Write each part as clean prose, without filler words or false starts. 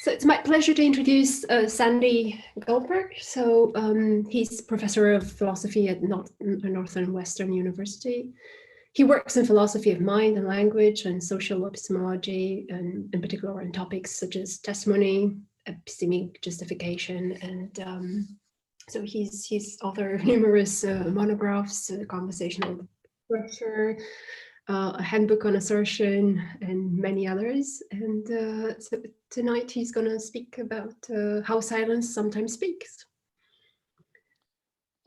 So it's my pleasure to introduce Sandy Goldberg. So he's professor of philosophy at Northwestern University. He works in philosophy of mind and language and social epistemology, and in particular on topics such as testimony, epistemic justification, and so he's authored of numerous monographs, conversational pressure, a handbook on assertion, and many others. And so tonight he's going to speak about how silence sometimes speaks.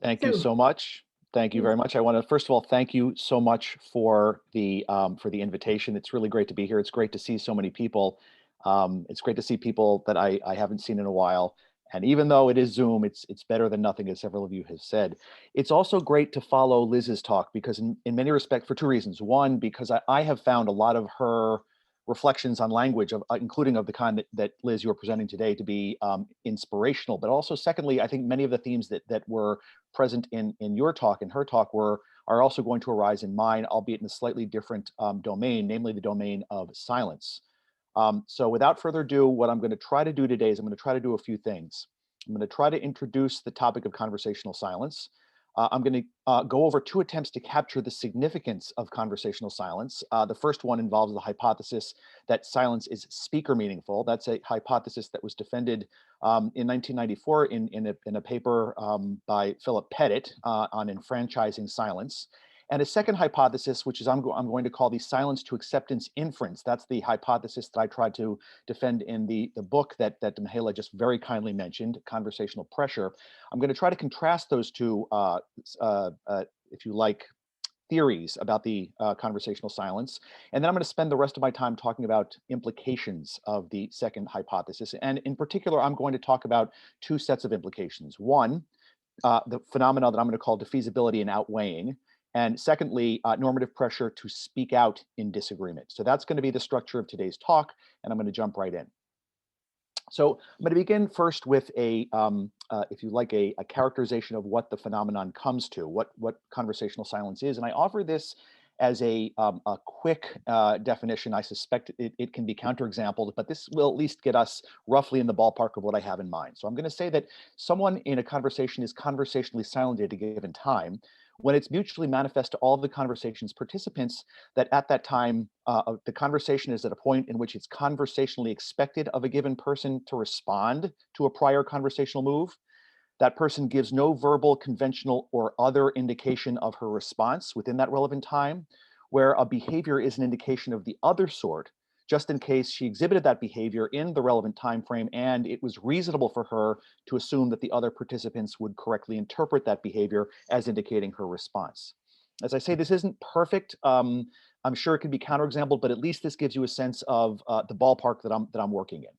Thank you so much. Thank you very much. I want to first of all thank you so much for the invitation. It's really great to be here. It's great to see so many people. It's great to see people that I haven't seen in a while. And even though it is Zoom, it's better than nothing, as several of you have said. It's also great to follow Liz's talk because in many respects, for two reasons. One, because I have found a lot of her reflections on language, including of the kind that Liz, you were presenting today, to be inspirational. But also, secondly, I think many of the themes that were present in your talk and her talk are also going to arise in mine, albeit in a slightly different domain, namely the domain of silence. So without further ado, what I'm going to try to do today is I'm going to try to do a few things. I'm going to try to introduce the topic of conversational silence. I'm going to go over two attempts to capture the significance of conversational silence. The first one involves the hypothesis that silence is speaker meaningful. That's a hypothesis that was defended in 1994 in a paper by Philip Pettit on enfranchising silence. And a second hypothesis, which is I'm going to call the silence to acceptance inference. That's the hypothesis that I tried to defend in the book that Mihaela just very kindly mentioned, Conversational Pressure. I'm going to try to contrast those two, if you like, theories about the conversational silence. And then I'm going to spend the rest of my time talking about implications of the second hypothesis. And in particular, I'm going to talk about two sets of implications. One, the phenomena that I'm going to call defeasibility and outweighing. And secondly, normative pressure to speak out in disagreement. So that's going to be the structure of today's talk, and I'm going to jump right in. So I'm going to begin first with if you like, a characterization of what the phenomenon comes to, what conversational silence is. And I offer this as a quick definition. I suspect it can be counterexampled, but this will at least get us roughly in the ballpark of what I have in mind. So I'm going to say that someone in a conversation is conversationally silent at a given time when it's mutually manifest to all of the conversation's participants that at that time, the conversation is at a point in which it's conversationally expected of a given person to respond to a prior conversational move. That person gives no verbal, conventional, or other indication of her response within that relevant time, where a behavior is an indication of the other sort, just in case she exhibited that behavior in the relevant time frame and it was reasonable for her to assume that the other participants would correctly interpret that behavior as indicating her response. As I say, this isn't perfect. I'm sure it can be counterexampled, but at least this gives you a sense of the ballpark that I'm working in.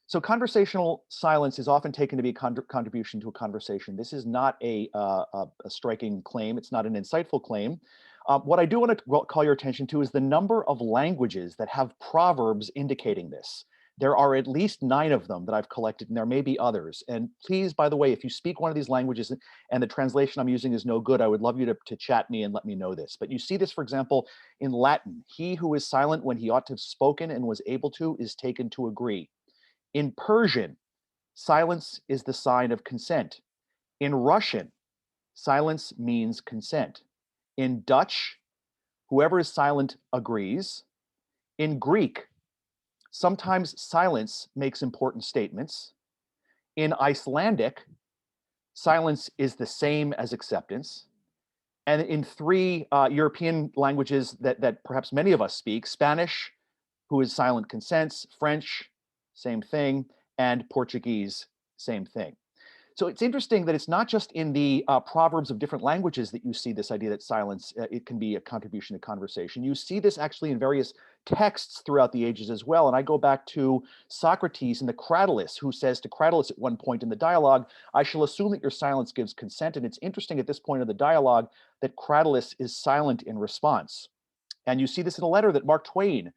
So conversational silence is often taken to be a contribution to a conversation. This is not a striking claim. It's not an insightful claim. What I do want to call your attention to is the number of languages that have proverbs indicating this. There are at least 9 of them that I've collected, and there may be others. And please, by the way, if you speak one of these languages and the translation I'm using is no good, I would love you to chat me and let me know this. But you see this, for example, in Latin. He who is silent when he ought to have spoken and was able to is taken to agree. In Persian, silence is the sign of consent. In Russian, silence means consent. In Dutch, whoever is silent agrees. In Greek, sometimes silence makes important statements. In Icelandic, silence is the same as acceptance. And in 3 European languages that perhaps many of us speak, Spanish, who is silent consents, French, same thing, and Portuguese, same thing. So it's interesting that it's not just in the proverbs of different languages that you see this idea that silence, it can be a contribution to conversation. You see this actually in various texts throughout the ages as well. And I go back to Socrates in the Cratylus, who says to Cratylus at one point in the dialogue, I shall assume that your silence gives consent. And it's interesting at this point of the dialogue that Cratylus is silent in response. And you see this in a letter that Mark Twain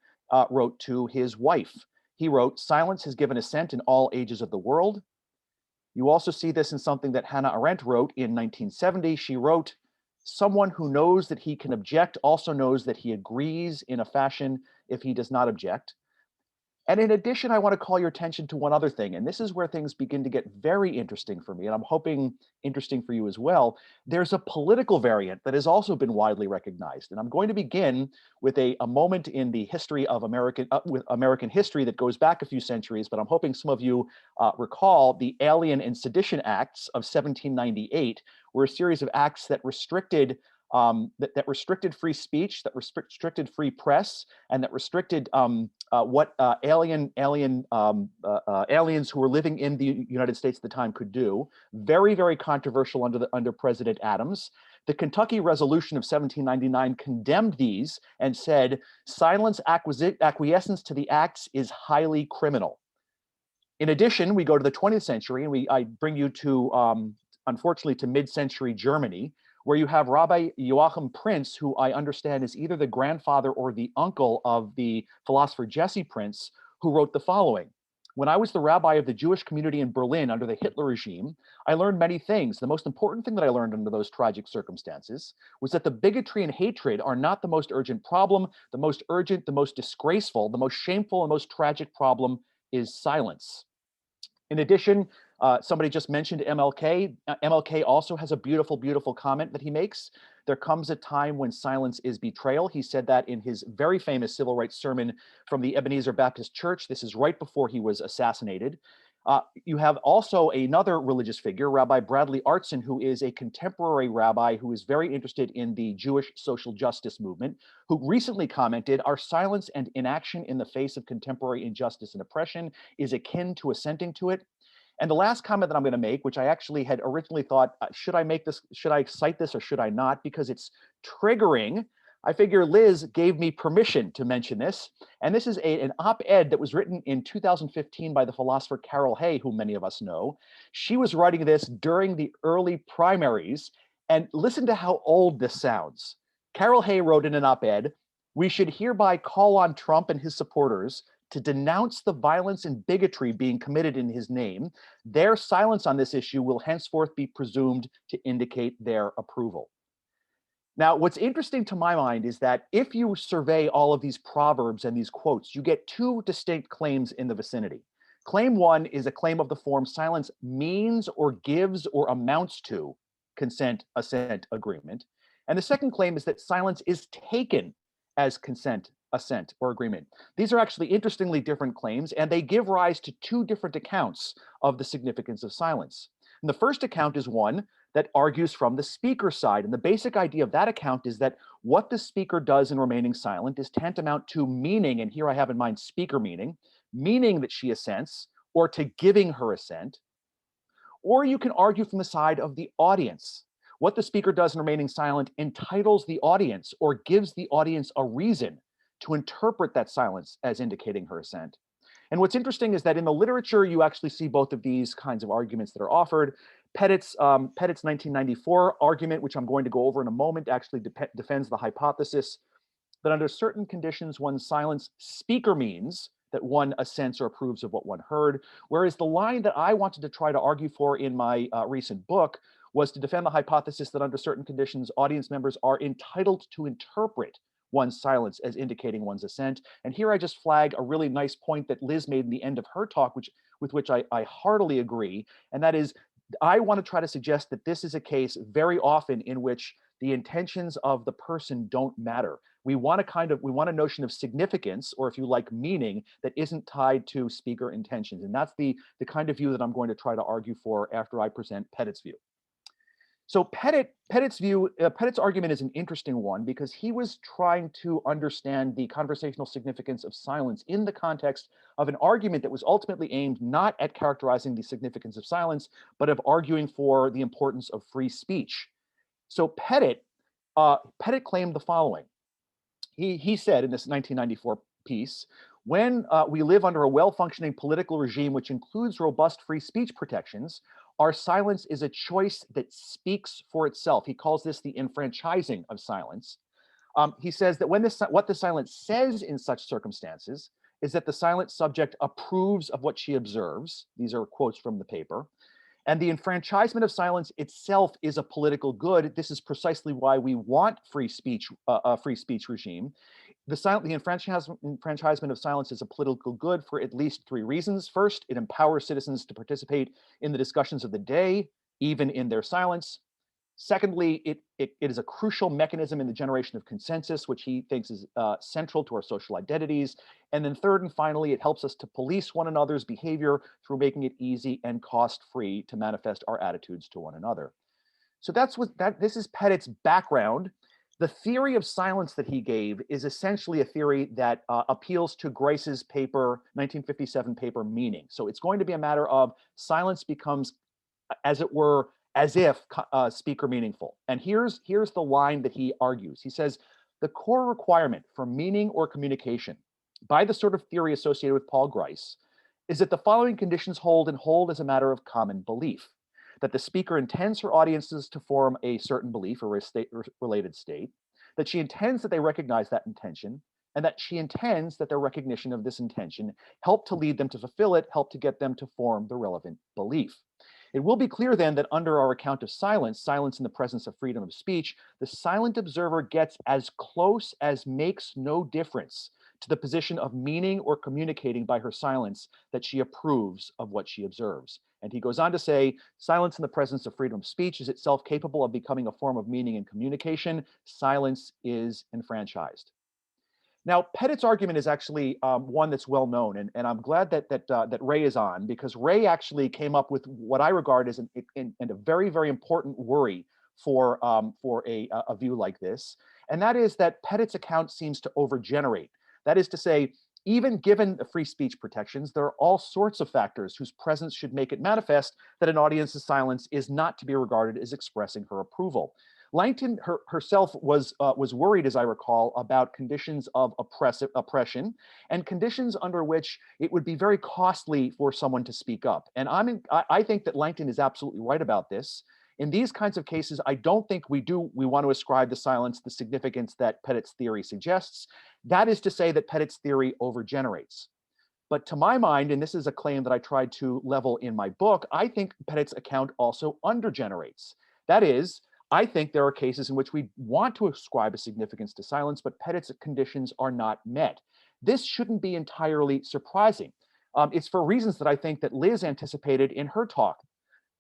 wrote to his wife. He wrote, silence has given assent in all ages of the world. You also see this in something that Hannah Arendt wrote in 1970. She wrote, someone who knows that he can object also knows that he agrees in a fashion if he does not object. And in addition, I want to call your attention to one other thing, and this is where things begin to get very interesting for me, and I'm hoping interesting for you as well. There's a political variant that has also been widely recognized, and I'm going to begin with a moment in the history of American history that goes back a few centuries, but I'm hoping some of you recall the Alien and Sedition Acts of 1798, were a series of acts that restricted that restricted free speech, that restricted free press, and that restricted what aliens who were living in the United States at the time could do. Very, very controversial under President Adams. The Kentucky Resolution of 1799 condemned these and said, silence acquiescence to the acts is highly criminal. In addition, we go to the 20th century, and I bring you to, unfortunately, to mid-century Germany, where you have Rabbi Joachim Prinz, who I understand is either the grandfather or the uncle of the philosopher Jesse Prinz, who wrote the following. When I was the rabbi of the Jewish community in Berlin under the Hitler regime, I learned many things. The most important thing that I learned under those tragic circumstances was that the bigotry and hatred are not the most urgent problem. The most urgent, the most disgraceful, the most shameful, and most tragic problem is silence. In addition, somebody just mentioned MLK. MLK also has a beautiful, beautiful comment that he makes. There comes a time when silence is betrayal. He said that in his very famous civil rights sermon from the Ebenezer Baptist Church. This is right before he was assassinated. You have also another religious figure, Rabbi Bradley Artson, who is a contemporary rabbi who is very interested in the Jewish social justice movement, who recently commented, our silence and inaction in the face of contemporary injustice and oppression is akin to assenting to it. And the last comment that I'm going to make, which I actually had originally thought, should I cite this or should I not? Because it's triggering. I figure Liz gave me permission to mention this. And this is an op-ed that was written in 2015 by the philosopher Carol Hay, who many of us know. She was writing this during the early primaries. And listen to how old this sounds. Carol Hay wrote in an op-ed, we should hereby call on Trump and his supporters to denounce the violence and bigotry being committed in his name. Their silence on this issue will henceforth be presumed to indicate their approval. Now, what's interesting to my mind is that if you survey all of these proverbs and these quotes, you get two distinct claims in the vicinity. Claim one is a claim of the form silence means or gives or amounts to consent, assent, agreement. And the second claim is that silence is taken as consent, assent, or agreement. These are actually interestingly different claims, and they give rise to two different accounts of the significance of silence. And the first account is one that argues from the speaker's side. And the basic idea of that account is that what the speaker does in remaining silent is tantamount to meaning, and here I have in mind speaker meaning that she assents, or to giving her assent. Or you can argue from the side of the audience. What the speaker does in remaining silent entitles the audience or gives the audience a reason to interpret that silence as indicating her assent. And what's interesting is that in the literature, you actually see both of these kinds of arguments that are offered. Pettits' 1994 argument, which I'm going to go over in a moment, actually defends the hypothesis that under certain conditions, one's silence speaker means that one assents or approves of what one heard. Whereas the line that I wanted to try to argue for in my recent book was to defend the hypothesis that under certain conditions, audience members are entitled to interpret one's silence as indicating one's assent. And here I just flag a really nice point that Liz made in the end of her talk, with which I heartily agree. And that is, I want to try to suggest that this is a case very often in which the intentions of the person don't matter. We want a notion of significance, or if you like, meaning that isn't tied to speaker intentions. And that's the kind of view that I'm going to try to argue for after I present Pettits' view. So Pettits' argument is an interesting one because he was trying to understand the conversational significance of silence in the context of an argument that was ultimately aimed not at characterizing the significance of silence, but of arguing for the importance of free speech. So Pettit claimed the following. He said in this 1994 piece, when we live under a well-functioning political regime which includes robust free speech protections, our silence is a choice that speaks for itself. He calls this the enfranchising of silence. He says that what the silence says in such circumstances is that the silent subject approves of what she observes. These are quotes from the paper. And the enfranchisement of silence itself is a political good. This is precisely why we want a free speech regime. The enfranchisement of silence is a political good for at least three reasons. First, it empowers citizens to participate in the discussions of the day, even in their silence. Secondly, it is a crucial mechanism in the generation of consensus, which he thinks is central to our social identities. And then third and finally, it helps us to police one another's behavior through making it easy and cost-free to manifest our attitudes to one another. So this is Pettit's background. The theory of silence that he gave is essentially a theory that appeals to Grice's paper, 1957 paper, Meaning. So it's going to be a matter of silence becomes, as it were, as if speaker meaningful. And here's the line that he argues. He says, the core requirement for meaning or communication by the sort of theory associated with Paul Grice is that the following conditions hold as a matter of common belief: that the speaker intends her audiences to form a certain belief or related state, that she intends that they recognize that intention, and that she intends that their recognition of this intention help to lead them to fulfill it, help to get them to form the relevant belief. It will be clear then that under our account of silence in the presence of freedom of speech, the silent observer gets as close as makes no difference to the position of meaning or communicating by her silence that she approves of what she observes. And he goes on to say, silence in the presence of freedom of speech is itself capable of becoming a form of meaning and communication. Silence is enfranchised. Now, Pettit's argument is actually one that's well known, and I'm glad that Ray is on, because Ray actually came up with what I regard as a very, very important worry for a view like this, and that is that Pettit's account seems to overgenerate. That is to say, even given the free speech protections, there are all sorts of factors whose presence should make it manifest that an audience's silence is not to be regarded as expressing her approval. Langton herself was worried, as I recall, about conditions of oppression and conditions under which it would be very costly for someone to speak up. And I think that Langton is absolutely right about this. In these kinds of cases, I don't think we want to ascribe to silence the significance that Pettit's theory suggests. That is to say that Pettit's theory overgenerates. But to my mind, and this is a claim that I tried to level in my book, I think Pettit's account also undergenerates. That is, I think there are cases in which we want to ascribe a significance to silence, but Pettit's conditions are not met. This shouldn't be entirely surprising. It's for reasons that I think that Liz anticipated in her talk.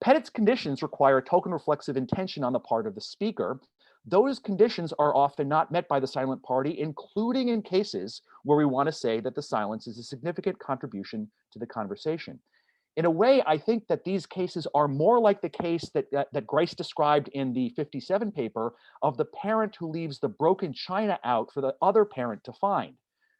Pettit's conditions require token reflexive intention on the part of the speaker. Those conditions are often not met by the silent party, including in cases where we want to say that the silence is a significant contribution to the conversation. In a way, I think that these cases are more like the case that Grice described in the 57 paper of the parent who leaves the broken china out for the other parent to find.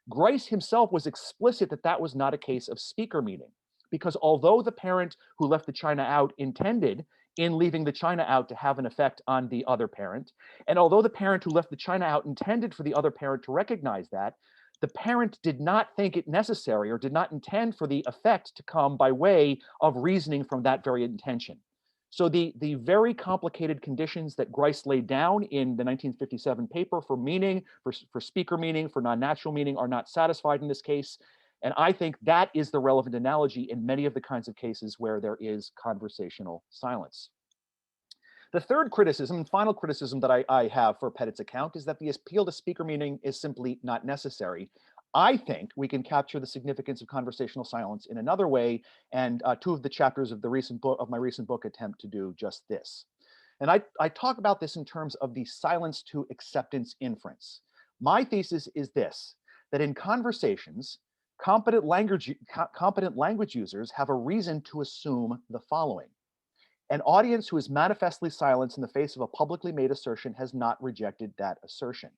Grice himself was explicit that that was not a case of speaker meaning, because although the parent who left the china out intended in leaving the china out to have an effect on the other parent, and although the parent who left the china out intended for the other parent to recognize that, the parent did not think it necessary or did not intend for the effect to come by way of reasoning from that very intention. So the very complicated conditions that Grice laid down in the 1957 paper for meaning, for speaker meaning, for non-natural meaning are not satisfied in this case. And I think that is the relevant analogy in many of the kinds of cases where there is conversational silence. The third criticism and final criticism that I have for Pettit's account is that the appeal to speaker meaning is simply not necessary. I think we can capture the significance of conversational silence in another way, and two of the chapters of my recent book attempt to do just this. And I talk about this in terms of the silence to acceptance inference. My thesis is this, that in conversations, competent language users have a reason to assume the following. An audience who is manifestly silenced in the face of a publicly made assertion has not rejected that assertion.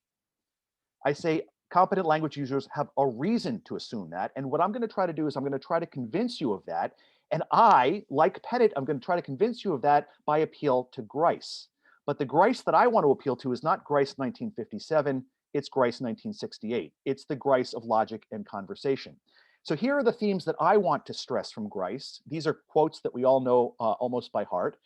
I say competent language users have a reason to assume that, and what I'm going to try to do is I'm going to try to convince you of that, and I, like Pettit, I'm going to try to convince you of that by appeal to Grice. But the Grice that I want to appeal to is not Grice 1957, it's Grice 1968. It's the Grice of logic and conversation. So here are the themes that I want to stress from Grice. These are quotes that we all know almost by heart.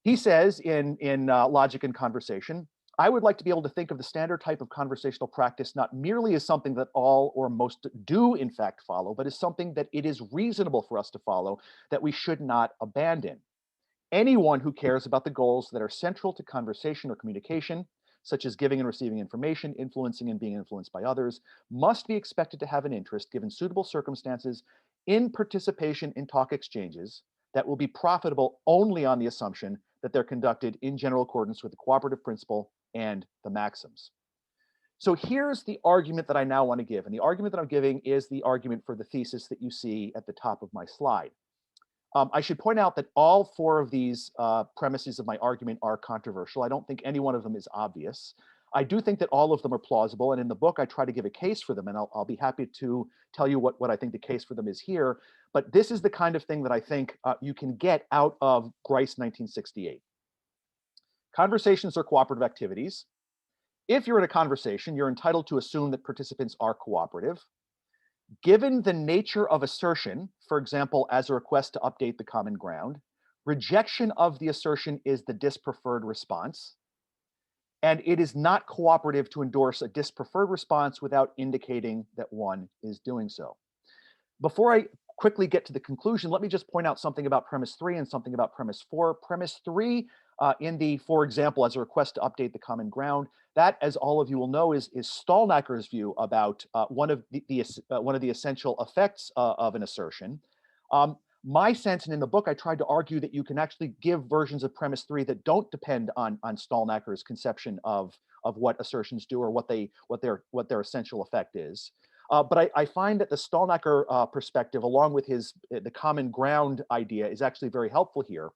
He says in Logic and Conversation, I would like to be able to think of the standard type of conversational practice not merely as something that all or most do in fact follow, but as something that it is reasonable for us to follow, that we should not abandon. Anyone who cares about the goals that are central to conversation or communication, such as giving and receiving information, influencing and being influenced by others, must be expected to have an interest, given suitable circumstances, in participation in talk exchanges that will be profitable only on the assumption that they're conducted in general accordance with the cooperative principle and the maxims. So here's the argument that I now want to give. And the argument that I'm giving is the argument for the thesis that you see at the top of my slide. I should point out that all four of these premises of my argument are controversial. I don't think any one of them is obvious. I do think that all of them are plausible, and in the book I try to give a case for them, and I'll be happy to tell you what I think the case for them is here. But this is the kind of thing that I think you can get out of Grice 1968. Conversations are cooperative activities. If you're in a conversation, you're entitled to assume that participants are cooperative. Given the nature of assertion, for example, as a request to update the common ground, rejection of the assertion is the dispreferred response. And it is not cooperative to endorse a dispreferred response without indicating that one is doing so. Before I quickly get to the conclusion, let me just point out something about premise 3 and something about premise 4. Premise 3 in the, for example, as a request to update the common ground, that, as all of you will know, is Stallnacher's view about one of the essential effects of an assertion. My sense, and in the book, I tried to argue that you can actually give versions of premise 3 that don't depend on Stallnacher's conception of what assertions do or what their essential effect is. But I find that the Stallnacher perspective, along with the common ground idea, is actually very helpful here.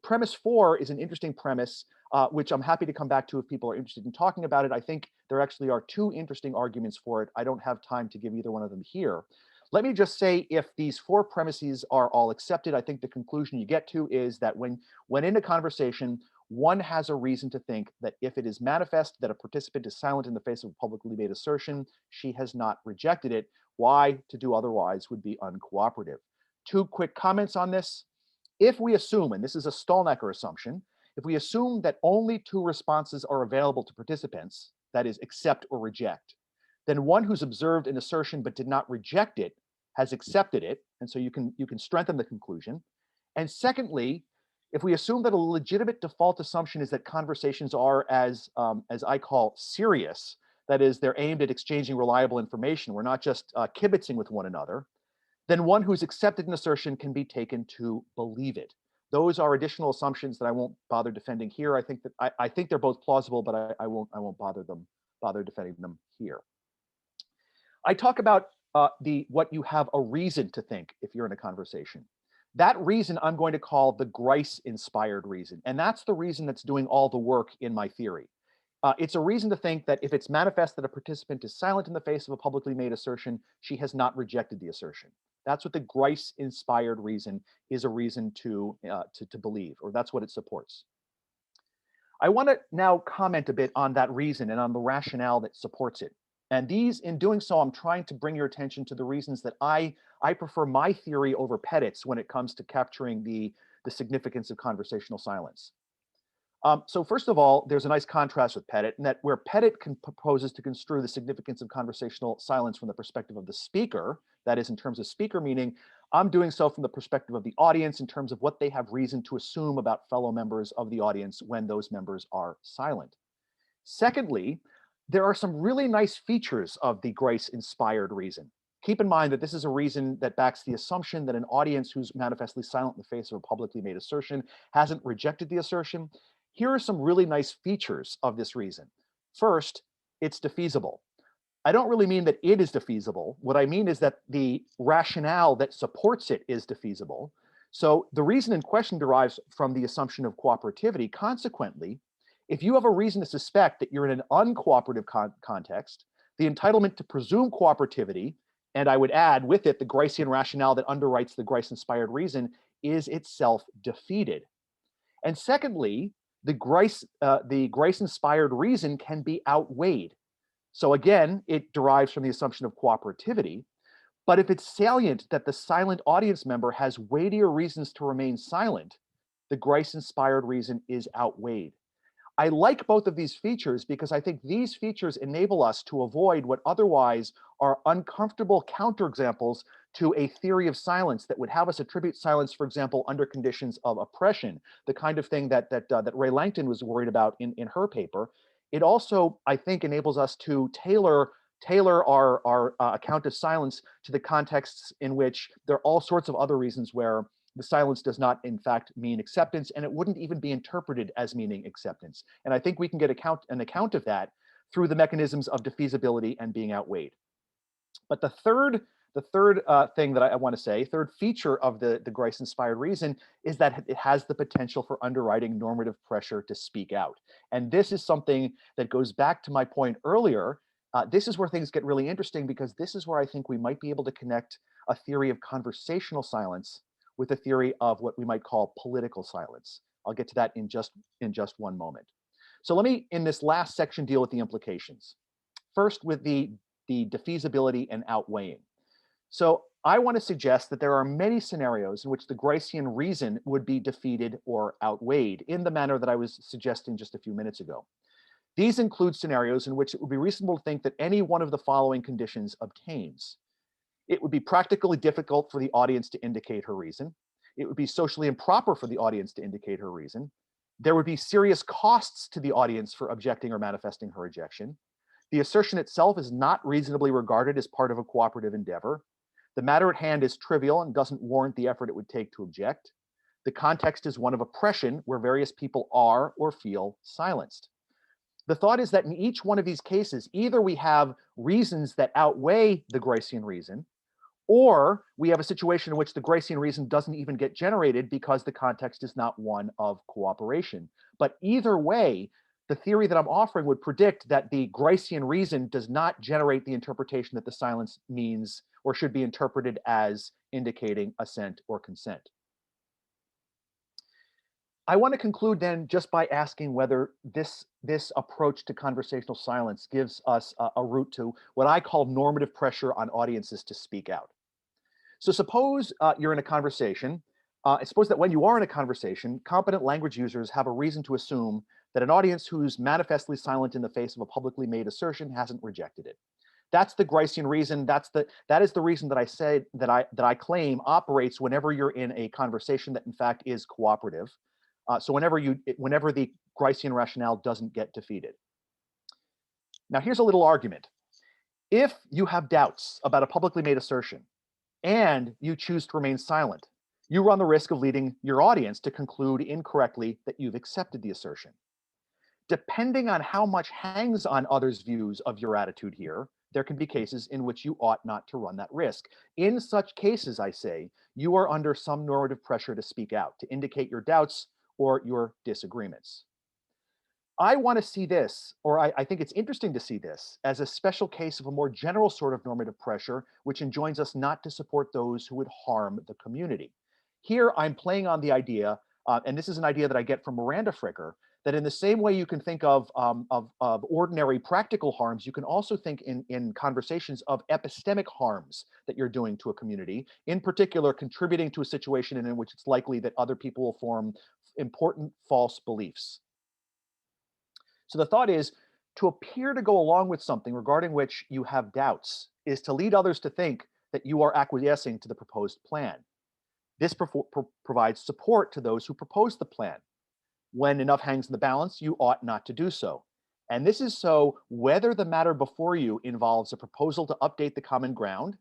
Premise 4 is an interesting premise, which I'm happy to come back to if people are interested in talking about it. I think there actually are two interesting arguments for it. I don't have time to give either one of them here. Let me just say, if these four premises are all accepted, I think the conclusion you get to is that when in a conversation, one has a reason to think that if it is manifest that a participant is silent in the face of a publicly made assertion, she has not rejected it. Why to do otherwise would be uncooperative. Two quick comments on this. If we assume, and this is a Stallnacher assumption, if we assume that only two responses are available to participants, that is, accept or reject, then one who's observed an assertion but did not reject it has accepted it, and so you can strengthen the conclusion. And secondly, if we assume that a legitimate default assumption is that conversations are, as I call, serious, that is, they're aimed at exchanging reliable information, we're not just kibitzing with one another, then one who's accepted an assertion can be taken to believe it. Those are additional assumptions that I won't bother defending here. I think they're both plausible, but I won't bother defending them here. I talk about what you have a reason to think if you're in a conversation. That reason I'm going to call the Grice-inspired reason, and that's the reason that's doing all the work in my theory. It's a reason to think that if it's manifest that a participant is silent in the face of a publicly made assertion, she has not rejected the assertion. That's what the Grice-inspired reason is, a reason to believe, or that's what it supports. I want to now comment a bit on that reason and on the rationale that supports it. And in doing so, I'm trying to bring your attention to the reasons that I prefer my theory over Pettits when it comes to capturing the significance of conversational silence. So first of all, there's a nice contrast with Pettit, in that where Pettit proposes to construe the significance of conversational silence from the perspective of the speaker, that is in terms of speaker meaning, I'm doing so from the perspective of the audience in terms of what they have reason to assume about fellow members of the audience when those members are silent. Secondly, there are some really nice features of the Grice-inspired reason. Keep in mind that this is a reason that backs the assumption that an audience who's manifestly silent in the face of a publicly made assertion hasn't rejected the assertion. Here are some really nice features of this reason. First, it's defeasible. I don't really mean that it is defeasible. What I mean is that the rationale that supports it is defeasible. So the reason in question derives from the assumption of cooperativity. Consequently, if you have a reason to suspect that you're in an uncooperative context, the entitlement to presume cooperativity, and I would add with it the Gricean rationale that underwrites the Grice-inspired reason, is itself defeated. And secondly, the Grice-inspired reason can be outweighed. So again, it derives from the assumption of cooperativity. But if it's salient that the silent audience member has weightier reasons to remain silent, the Grice-inspired reason is outweighed. I like both of these features because I think these features enable us to avoid what otherwise are uncomfortable counterexamples to a theory of silence that would have us attribute silence, for example, under conditions of oppression, the kind of thing that Ray Langton was worried about in her paper. it also, I think, enables us to tailor our account of silence to the contexts in which there are all sorts of other reasons where the silence does not, in fact, mean acceptance, and it wouldn't even be interpreted as meaning acceptance. And I think we can get an account of that through the mechanisms of defeasibility and being outweighed. But the third thing that I want to say, third feature of the Grice-inspired reason, is that it has the potential for underwriting normative pressure to speak out. And this is something that goes back to my point earlier. This is where things get really interesting, because this is where I think we might be able to connect a theory of conversational silence with a theory of what we might call political silence. I'll get to that in just one moment. So let me, in this last section, deal with the implications. First, with the defeasibility and outweighing. So I want to suggest that there are many scenarios in which the Gricean reason would be defeated or outweighed in the manner that I was suggesting just a few minutes ago. These include scenarios in which it would be reasonable to think that any one of the following conditions obtains. It would be practically difficult for the audience to indicate her reason. It would be socially improper for the audience to indicate her reason. There would be serious costs to the audience for objecting or manifesting her objection. The assertion itself is not reasonably regarded as part of a cooperative endeavor. The matter at hand is trivial and doesn't warrant the effort it would take to object. The context is one of oppression, where various people are or feel silenced. The thought is that in each one of these cases, either we have reasons that outweigh the Gricean reason, or we have a situation in which the Gricean reason doesn't even get generated because the context is not one of cooperation. But either way, the theory that I'm offering would predict that the Gricean reason does not generate the interpretation that the silence means or should be interpreted as indicating assent or consent. I want to conclude then just by asking whether this approach to conversational silence gives us a route to what I call normative pressure on audiences to speak out. So suppose you're in a conversation. Suppose that when you are in a conversation, competent language users have a reason to assume that an audience who's manifestly silent in the face of a publicly made assertion hasn't rejected it. That's the Gricean reason. That is the reason that I say that I claim operates whenever you're in a conversation that in fact is cooperative. So whenever the Gricean rationale doesn't get defeated. Now here's a little argument. If you have doubts about a publicly made assertion and you choose to remain silent, you run the risk of leading your audience to conclude incorrectly that you've accepted the assertion. Depending on how much hangs on others' views of your attitude here, there can be cases in which you ought not to run that risk. In such cases, I say, you are under some normative pressure to speak out, to indicate your doubts or your disagreements. I want to see this, or I think it's interesting to see this, as a special case of a more general sort of normative pressure, which enjoins us not to support those who would harm the community. Here, I'm playing on the idea, and this is an idea that I get from Miranda Fricker, that in the same way you can think of ordinary practical harms, you can also think in conversations of epistemic harms that you're doing to a community, in particular, contributing to a situation in which it's likely that other people will form important false beliefs. So the thought is, to appear to go along with something regarding which you have doubts is to lead others to think that you are acquiescing to the proposed plan. This provides support to those who propose the plan. When enough hangs in the balance, you ought not to do so. And this is so whether the matter before you involves a proposal to update the common ground,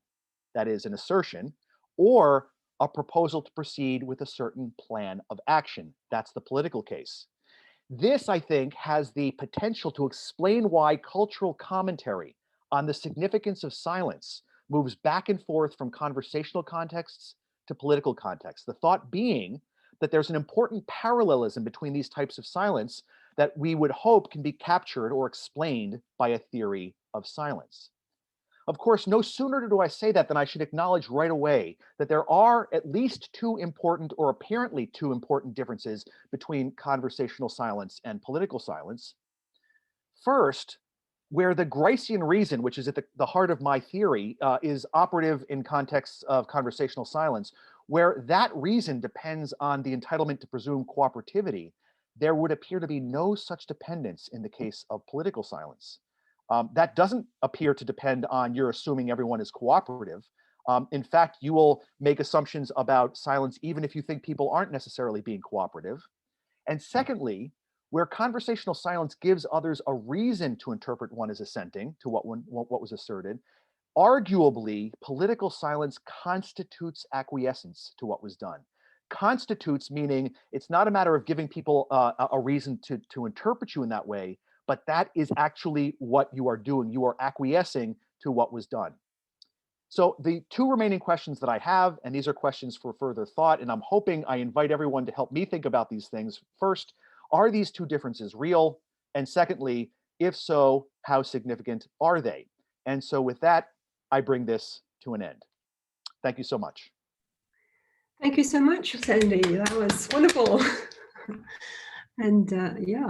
that is an assertion, or a proposal to proceed with a certain plan of action. That's the political case. This, I think, has the potential to explain why cultural commentary on the significance of silence moves back and forth from conversational contexts to political contexts. The thought being that there's an important parallelism between these types of silence that we would hope can be captured or explained by a theory of silence. Of course, no sooner do I say that than I should acknowledge right away that there are at least two important, or apparently two important, differences between conversational silence and political silence. First, where the Gricean reason, which is at the heart of my theory, is operative in contexts of conversational silence, where that reason depends on the entitlement to presume cooperativity, there would appear to be no such dependence in the case of political silence. That doesn't appear to depend on your assuming everyone is cooperative. In fact, you will make assumptions about silence even if you think people aren't necessarily being cooperative. And secondly, where conversational silence gives others a reason to interpret one as assenting to what was asserted, arguably, political silence constitutes acquiescence to what was done. Constitutes meaning it's not a matter of giving people a reason to interpret you in that way, but that is actually what you are doing. You are acquiescing to what was done. So the two remaining questions that I have, and these are questions for further thought, and I'm hoping I invite everyone to help me think about these things. First, are these two differences real? And secondly, if so, how significant are they? And so with that, I bring this to an end. Thank you so much. Thank you so much, Sandy. That was wonderful. And yeah.